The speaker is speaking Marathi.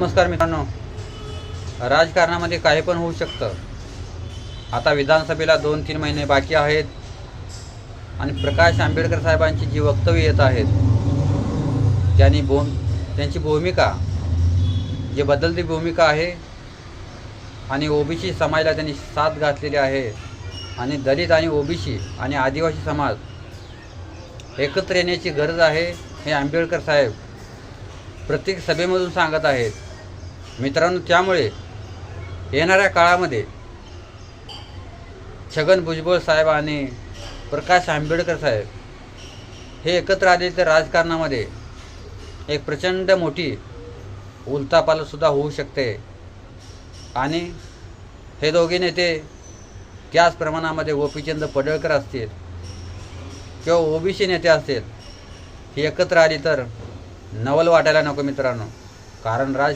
नमस्कार मित्रांनो, राजकारणामध्ये काही पण होऊ शकतं. आता विधानसभेला 2-3 महिने बाकी आहेत आणि प्रकाश आंबेडकर साहेबांची जी वक्तव्य येत आहेत त्यांची भूमिका जी बदलती भूमिका आहे आणि ओबीसी समाजाला त्यांनी साथ घातलेली आहे आणि दलित आणि ओबीसी आणि आदिवासी समाज एकत्र येण्याची गरज आहे हे आंबेडकर साहेब प्रत्येक सभेमधून सांगत आहेत. मित्रांनो, त्यामुळे येणाऱ्या काळामध्ये छगन भुजबळ साहेब आणि प्रकाश आंबेडकर साहेब हे एकत्र आले तर राजकारणामध्ये एक प्रचंड मोठी उलथापालथसुद्धा होऊ शकते आणि हे दोघे नेते त्याच प्रमाणामध्ये गोपीचंद पडळकर असतील किंवा ओबीसी नेते असतील ही एकत्र आली तर नवल वाटायला नको मित्रांनो, कारण राजकारण